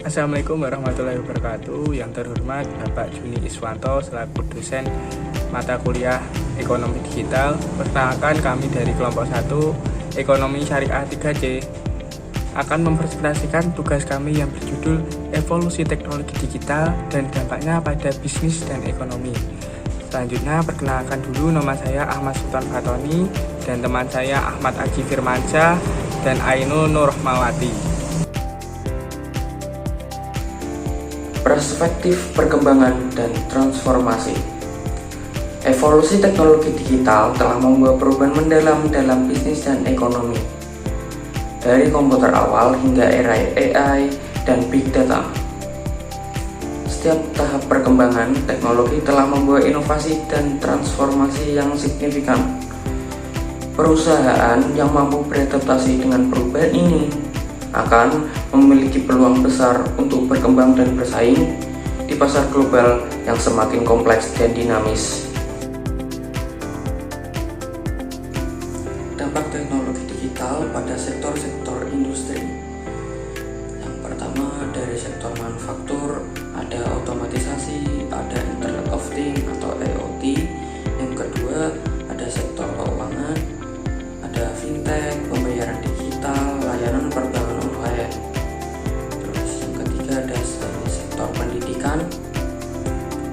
Assalamualaikum warahmatullahi wabarakatuh. Yang terhormat Bapak Juni Iswanto selaku dosen mata kuliah Ekonomi Digital. Perkenalkan, kami dari kelompok 1 Ekonomi Syariah 3C akan mempresentasikan tugas kami yang berjudul Evolusi Teknologi Digital dan Dampaknya pada Bisnis dan Ekonomi. Selanjutnya, perkenalkan dulu, nama saya Ahmad Sultan Fatoni dan teman saya Ahmad Aji Firmansyah dan Ainul Nurmawati. Perspektif perkembangan dan transformasi. Evolusi teknologi digital telah membawa perubahan mendalam dalam bisnis dan ekonomi. Dari komputer awal hingga era AI dan Big Data. Setiap tahap perkembangan teknologi telah membawa inovasi dan transformasi yang signifikan. Perusahaan yang mampu beradaptasi dengan perubahan ini akan memiliki peluang besar untuk berkembang dan bersaing di pasar global yang semakin kompleks dan dinamis. Dampak teknologi digital pada sektor-sektor industri. Yang pertama, dari sektor manufaktur ada otomatisasi, ada Internet of Things atau IoT. Yang kedua, ada sektor keuangan, ada fintech, pembayaran digital, layanan perbankan online. Terus yang ketiga ada sektor pendidikan,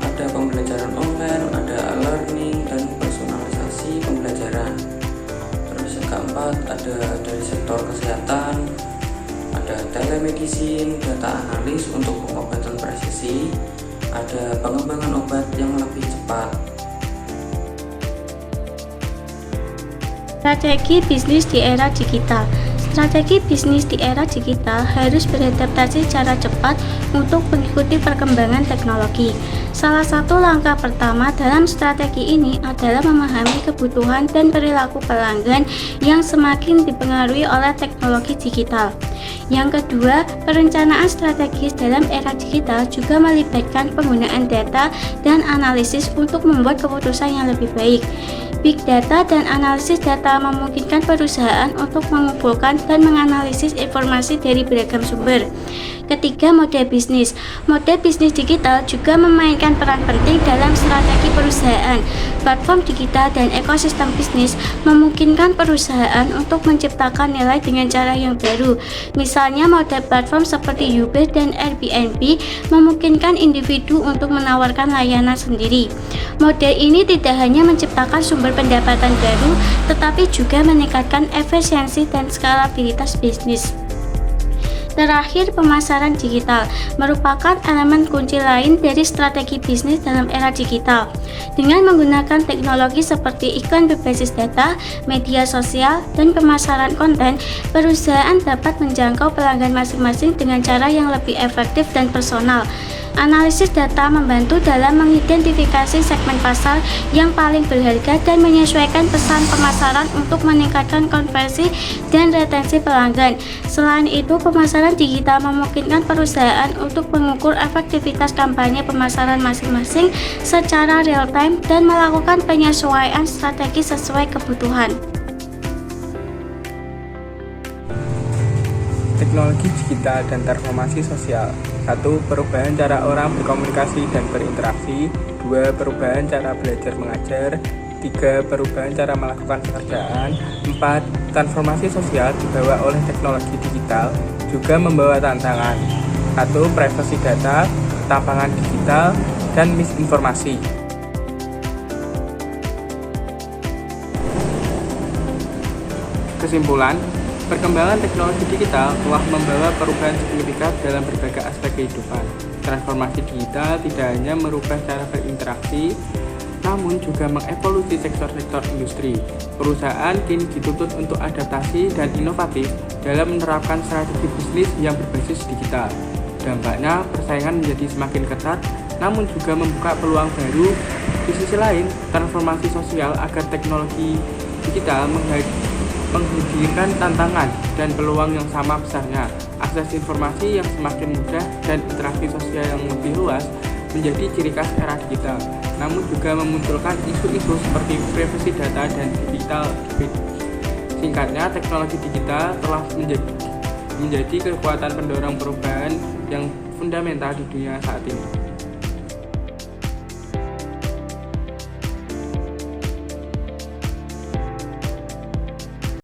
ada pembelajaran online, ada learning dan personalisasi pembelajaran. Terus yang keempat ada dari sektor kesehatan, ada telemedicine, data analis untuk pengobatan presisi, ada pengembangan obat yang lebih cepat. Strategi bisnis di era digital. Strategi bisnis di era digital harus beradaptasi secara cepat untuk mengikuti perkembangan teknologi. Salah satu langkah pertama dalam strategi ini adalah memahami kebutuhan dan perilaku pelanggan yang semakin dipengaruhi oleh teknologi digital. Yang kedua, perencanaan strategis dalam era digital juga melibatkan penggunaan data dan analisis untuk membuat keputusan yang lebih baik. Big data dan analisis data memungkinkan perusahaan untuk mengumpulkan dan menganalisis informasi dari beragam sumber. Ketiga, model bisnis. Model bisnis digital juga memainkan peran penting dalam strategi perusahaan. Platform digital dan ekosistem bisnis memungkinkan perusahaan untuk menciptakan nilai dengan cara yang baru. Misalnya, model platform seperti Uber dan Airbnb memungkinkan individu untuk menawarkan layanan sendiri. Model ini tidak hanya menciptakan sumber pendapatan baru, tetapi juga meningkatkan efisiensi dan skalabilitas bisnis. Terakhir, pemasaran digital merupakan elemen kunci lain dari strategi bisnis dalam era digital. Dengan menggunakan teknologi seperti iklan berbasis data, media sosial, dan pemasaran konten, perusahaan dapat menjangkau pelanggan masing-masing dengan cara yang lebih efektif dan personal. Analisis data membantu dalam mengidentifikasi segmen pasar yang paling berharga dan menyesuaikan pesan pemasaran untuk meningkatkan konversi dan retensi pelanggan. Selain itu, pemasaran digital memungkinkan perusahaan untuk mengukur efektivitas kampanye pemasaran masing-masing secara real-time dan melakukan penyesuaian strategi sesuai kebutuhan. Teknologi digital dan transformasi sosial. 1. Perubahan cara orang berkomunikasi dan berinteraksi. 2. Perubahan cara belajar mengajar. 3. Perubahan cara melakukan pekerjaan. 4. Transformasi sosial dibawa oleh teknologi digital juga membawa tantangan. 1. Privasi data, ketimpangan digital, dan misinformasi. Kesimpulan, perkembangan teknologi digital telah membawa perubahan signifikan dalam berbagai aspek kehidupan. Transformasi digital tidak hanya merubah cara berinteraksi, namun juga mengevolusi sektor-sektor industri. Perusahaan kini dituntut untuk adaptasi dan inovatif dalam menerapkan strategi bisnis yang berbasis digital. Dampaknya, persaingan menjadi semakin ketat, namun juga membuka peluang baru. Di sisi lain, transformasi sosial agar teknologi digital menghadirkan tantangan dan peluang yang sama besarnya. Akses informasi yang semakin mudah dan interaksi sosial yang lebih luas menjadi ciri khas era digital, namun juga memunculkan isu-isu seperti privasi data dan digital divide. Singkatnya, teknologi digital telah menjadi kekuatan pendorong perubahan yang fundamental di dunia saat ini.